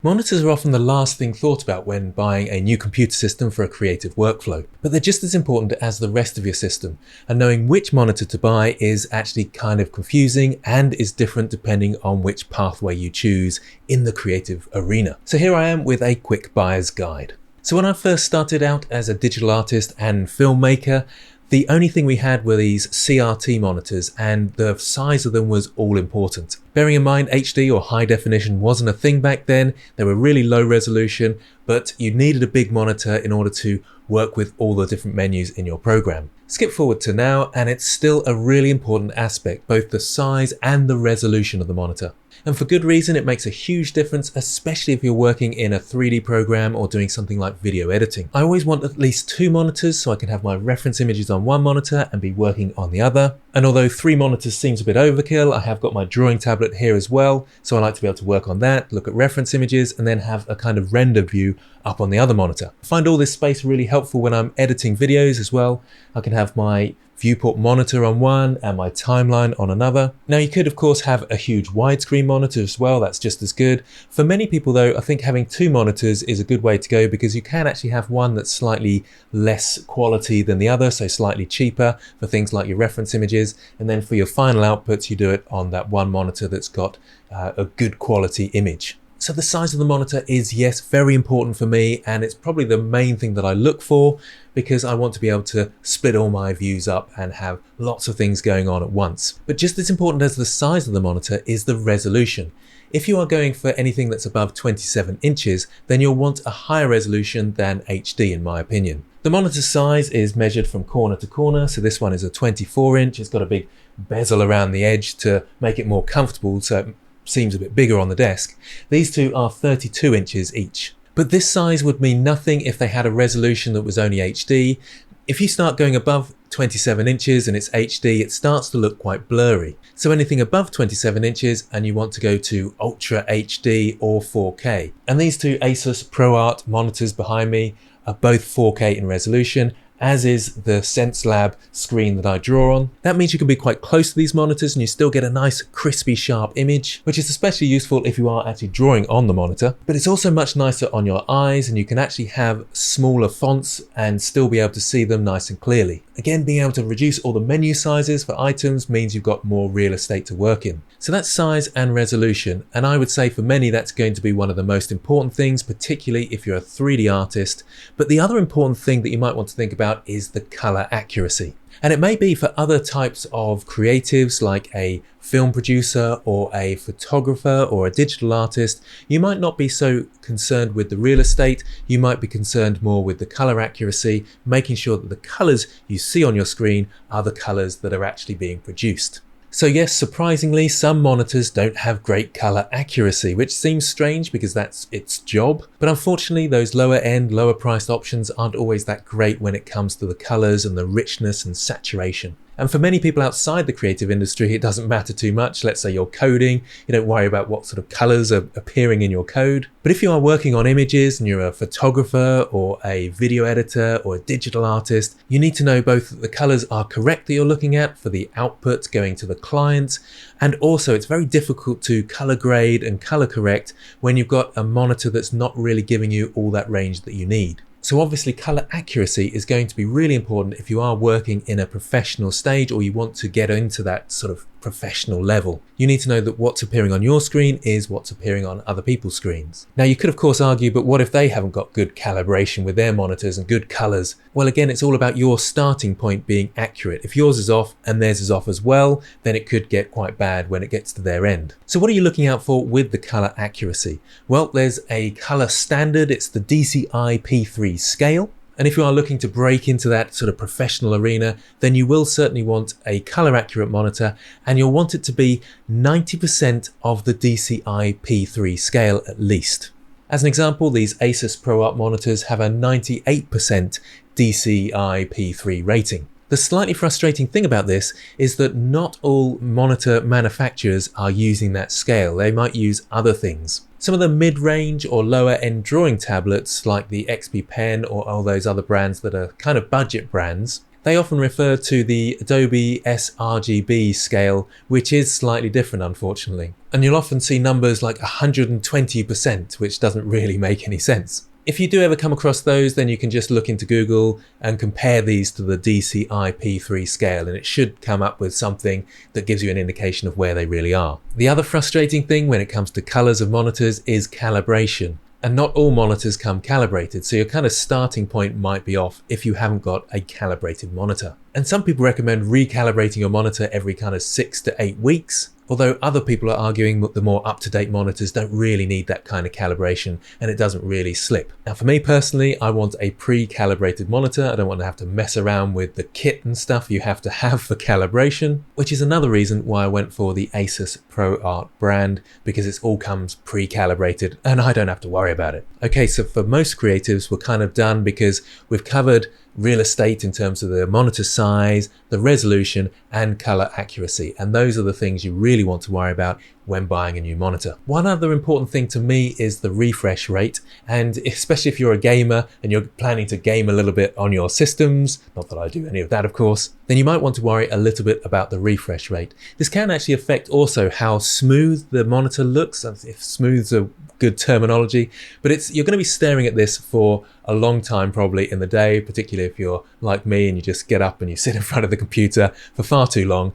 Monitors are often the last thing thought about when buying a new computer system for a creative workflow, but they're just as important as the rest of your system, and knowing which monitor to buy is actually kind of confusing and is different depending on which pathway you choose in the creative arena. So here I am with a quick buyer's guide. So when I first started out as a digital artist and filmmaker, the only thing we had were these CRT monitors, and the size of them was all important. Bearing in mind HD or high definition wasn't a thing back then, they were really low resolution, but you needed a big monitor in order to work with all the different menus in your program. Skip forward to now and it's still a really important aspect, both the size and the resolution of the monitor. And for good reason, it makes a huge difference, especially if you're working in a 3D program or doing something like video editing. I always want at least 2 monitors so I can have my reference images on one monitor and be working on the other. And although 3 monitors seems a bit overkill, I have got my drawing tablet here as well, so I like to be able to work on that, look at reference images, and then have a kind of render view up on the other monitor. I find all this space really helpful when I'm editing videos as well. I can have my viewport monitor on one and my timeline on another. Now you could of course have a huge widescreen monitor as well, that's just as good. For many people though, I think having 2 monitors is a good way to go because you can actually have one that's slightly less quality than the other, so slightly cheaper for things like your reference images, and then for your final outputs you do it on that one monitor that's got a good quality image. So the size of the monitor is, yes, very important for me, and it's probably the main thing that I look for because I want to be able to split all my views up and have lots of things going on at once. But just as important as the size of the monitor is the resolution. If you are going for anything that's above 27 inches, then you'll want a higher resolution than HD in my opinion. The monitor size is measured from corner to corner, so this one is a 24 inch, it's got a big bezel around the edge to make it more comfortable, so it seems a bit bigger on the desk. These two are 32 inches each. But this size would mean nothing if they had a resolution that was only HD. If you start going above 27 inches and it's HD, it starts to look quite blurry. So anything above 27 inches and you want to go to Ultra HD or 4K. And these two ASUS ProArt monitors behind me are both 4K in resolution, as is the SenseLab screen that I draw on. That means you can be quite close to these monitors and you still get a nice crispy sharp image, which is especially useful if you are actually drawing on the monitor. But it's also much nicer on your eyes and you can actually have smaller fonts and still be able to see them nice and clearly. Again, being able to reduce all the menu sizes for items means you've got more real estate to work in. So that's size and resolution, and I would say for many that's going to be one of the most important things, particularly if you're a 3D artist. But the other important thing that you might want to think about is the color accuracy. And it may be for other types of creatives like a film producer or a photographer or a digital artist, you might not be so concerned with the real estate, you might be concerned more with the color accuracy, making sure that the colors you see on your screen are the colors that are actually being produced. So yes, surprisingly, some monitors don't have great color accuracy, which seems strange because that's its job. But unfortunately, those lower end, lower priced options aren't always that great when it comes to the colors and the richness and saturation. And for many people outside the creative industry, it doesn't matter too much. Let's say you're coding, you don't worry about what sort of colors are appearing in your code. But if you are working on images and you're a photographer or a video editor or a digital artist, you need to know both that the colors are correct that you're looking at for the output going to the client. And also it's very difficult to color grade and color correct when you've got a monitor that's not really giving you all that range that you need. So obviously color accuracy is going to be really important if you are working in a professional stage or you want to get into that sort of professional level. You need to know that what's appearing on your screen is what's appearing on other people's screens. Now you could of course argue, but what if they haven't got good calibration with their monitors and good colors? Well, again, it's all about your starting point being accurate. If yours is off and theirs is off as well, then it could get quite bad when it gets to their end. So what are you looking out for with the color accuracy? Well, there's a color standard. It's the DCI P3 scale. And if you are looking to break into that sort of professional arena, then you will certainly want a color accurate monitor, and you'll want it to be 90% of the DCI P3 scale at least. As an example, these ASUS ProArt monitors have a 98% DCI P3 rating. The slightly frustrating thing about this is that not all monitor manufacturers are using that scale. They might use other things. Some of the mid-range or lower-end drawing tablets like the XP Pen or all those other brands that are kind of budget brands, They often refer to the Adobe sRGB scale, which is slightly different, unfortunately. And you'll often see numbers like 120%, which doesn't really make any sense. If you do ever come across those, then you can just look into Google and compare these to the DCI P3 scale, and it should come up with something that gives you an indication of where they really are. The other frustrating thing when it comes to colors of monitors is calibration. And not all monitors come calibrated, so your kind of starting point might be off if you haven't got a calibrated monitor. And some people recommend recalibrating your monitor every kind of 6 to 8 weeks. Although other people are arguing that the more up-to-date monitors don't really need that kind of calibration and it doesn't really slip. Now for me personally, I want a pre-calibrated monitor. I don't want to have to mess around with the kit and stuff you have to have for calibration, which is another reason why I went for the ASUS ProArt brand, because it all comes pre-calibrated and I don't have to worry about it. Okay, so for most creatives, we're kind of done because we've covered real estate in terms of the monitor size, the resolution, and color accuracy. And those are the things you really want to worry about when buying a new monitor. One other important thing to me is the refresh rate. And especially if you're a gamer and you're planning to game a little bit on your systems, not that I do any of that, of course, then you might want to worry a little bit about the refresh rate. This can actually affect also how smooth the monitor looks, if smooth's a good terminology, but you're going to be staring at this for a long time probably in the day, particularly if you're like me and you just get up and you sit in front of the computer for far too long.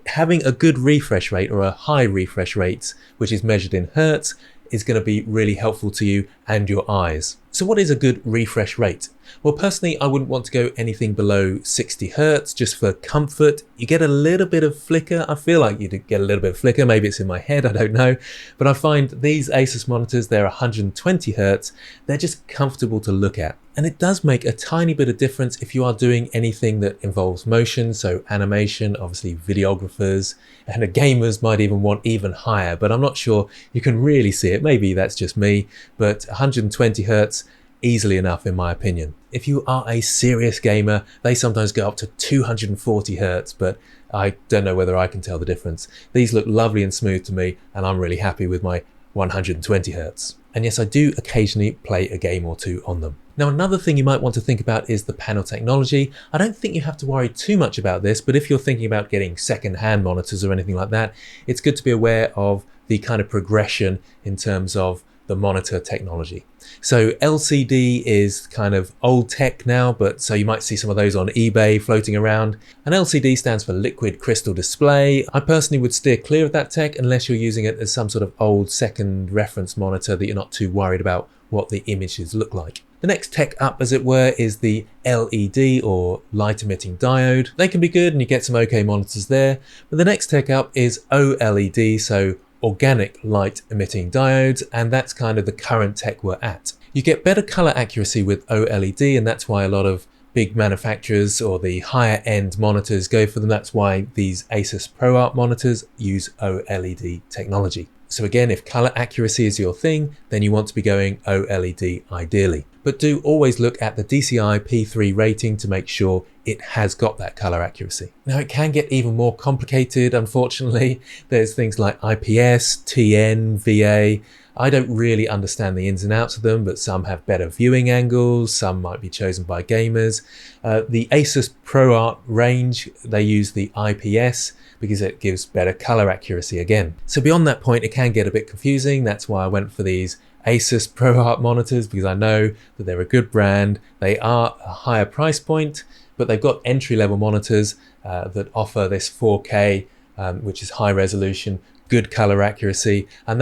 Having a good refresh rate or a high refresh rate, which is measured in hertz, is going to be really helpful to you and your eyes. So what is a good refresh rate? Well, personally, I wouldn't want to go anything below 60 hertz just for comfort. You get a little bit of flicker. I feel like you get a little bit of flicker. Maybe it's in my head, I don't know. But I find these ASUS monitors, they're 120 hertz. They're just comfortable to look at. And it does make a tiny bit of difference if you are doing anything that involves motion, so animation, obviously videographers, and gamers might even want even higher, but I'm not sure you can really see it. Maybe that's just me, but 120 hertz, easily enough in my opinion. If you are a serious gamer, they sometimes go up to 240 hertz, but I don't know whether I can tell the difference. These look lovely and smooth to me, and I'm really happy with my 120 hertz. And yes, I do occasionally play a game or two on them. Now, another thing you might want to think about is the panel technology. I don't think you have to worry too much about this, but if you're thinking about getting second-hand monitors or anything like that, it's good to be aware of the kind of progression in terms of the monitor technology. So LCD is kind of old tech now, but so you might see some of those on eBay floating around. And LCD stands for liquid crystal display. I personally would steer clear of that tech unless you're using it as some sort of old second reference monitor that you're not too worried about what the images look like. The next tech up, as it were, is the LED or light emitting diode. They can be good and you get some okay monitors there. But the next tech up is OLED, so organic light emitting diodes, and that's kind of the current tech we're at. You get better color accuracy with OLED, and that's why a lot of big manufacturers or the higher end monitors go for them. That's why these ASUS ProArt monitors use OLED technology. So again, if color accuracy is your thing, then you want to be going OLED ideally. But do always look at the DCI P3 rating to make sure it has got that color accuracy. Now it can get even more complicated, unfortunately. There's things like IPS, TN, VA. I don't really understand the ins and outs of them, but some have better viewing angles, some might be chosen by gamers. The ASUS ProArt range, they use the IPS because it gives better color accuracy again. So beyond that point, it can get a bit confusing. That's why I went for these ASUS ProArt monitors, because I know that they're a good brand. They are a higher price point, but they've got entry-level monitors that offer this 4K, which is high resolution, good color accuracy, and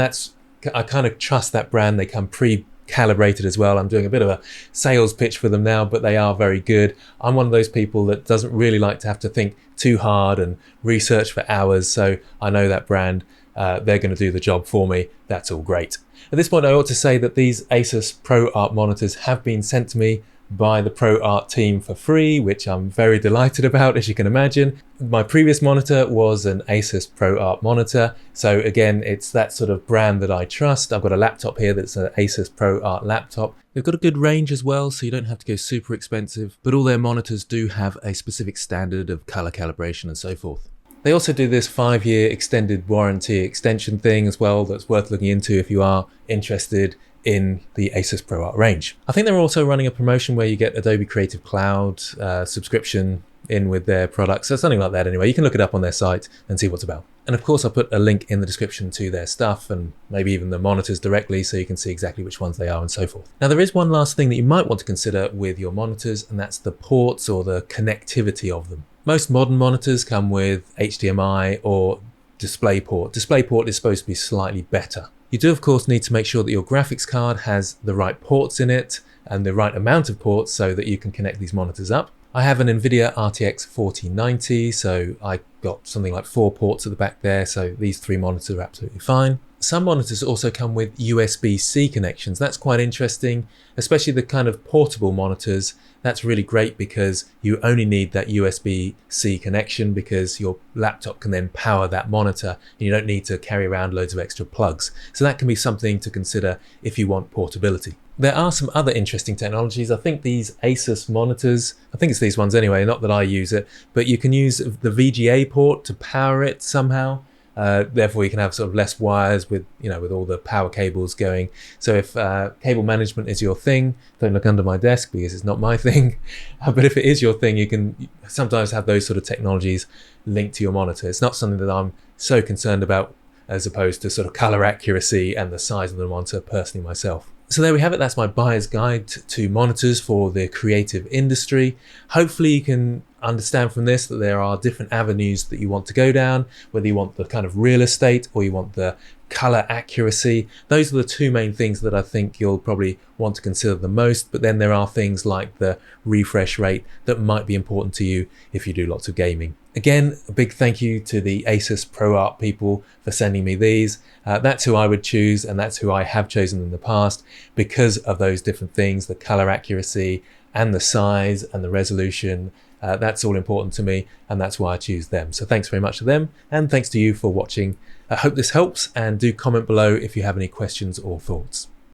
I kind of trust that brand. They come pre-calibrated as well. I'm doing a bit of a sales pitch for them now, but they are very good. I'm one of those people that doesn't really like to have to think too hard and research for hours, so I know that brand, they're going to do the job for me. That's all great. At this point, I ought to say that these ASUS ProArt monitors have been sent to me by the ProArt team for free, which I'm very delighted about, as you can imagine. My previous monitor was an ASUS ProArt monitor. So again, it's that sort of brand that I trust. I've got a laptop here that's an ASUS ProArt laptop. They've got a good range as well, so you don't have to go super expensive, but all their monitors do have a specific standard of color calibration and so forth. They also do this 5-year extended warranty extension thing as well that's worth looking into if you are interested in the ASUS ProArt range. I think they're also running a promotion where you get Adobe Creative Cloud subscription in with their products or something like that. Anyway, you can look it up on their site and see what's about. And of course, I'll put a link in the description to their stuff and maybe even the monitors directly so you can see exactly which ones they are and so forth. Now, there is one last thing that you might want to consider with your monitors, and that's the ports or the connectivity of them. Most modern monitors come with HDMI or DisplayPort. DisplayPort is supposed to be slightly better. You do, of course, need to make sure that your graphics card has the right ports in it and the right amount of ports so that you can connect these monitors up. I have an NVIDIA RTX 4090, so I got something like 4 ports at the back there, so these 3 monitors are absolutely fine. Some monitors also come with USB-C connections. That's quite interesting, especially the kind of portable monitors. That's really great because you only need that USB-C connection because your laptop can then power that monitor and you don't need to carry around loads of extra plugs. So that can be something to consider if you want portability. There are some other interesting technologies. I think these ASUS monitors, I think it's these ones anyway, not that I use it, but you can use the VGA port to power it somehow. Therefore, you can have sort of less wires with all the power cables going. So if cable management is your thing, don't look under my desk because it's not my thing. But if it is your thing, you can sometimes have those sort of technologies linked to your monitor. It's not something that I'm so concerned about as opposed to sort of color accuracy and the size of the monitor personally myself. So there we have it. That's my buyer's guide to monitors for the creative industry. Hopefully you can understand from this that there are different avenues that you want to go down, whether you want the kind of real estate or you want the color accuracy. Those are the 2 main things that I think you'll probably want to consider the most. But then there are things like the refresh rate that might be important to you if you do lots of gaming. Again, a big thank you to the ASUS ProArt people for sending me these. That's who I would choose, and that's who I have chosen in the past because of those different things, the color accuracy and the size and the resolution. That's all important to me, and that's why I choose them. So thanks very much to them, and thanks to you for watching. I hope this helps, and do comment below if you have any questions or thoughts.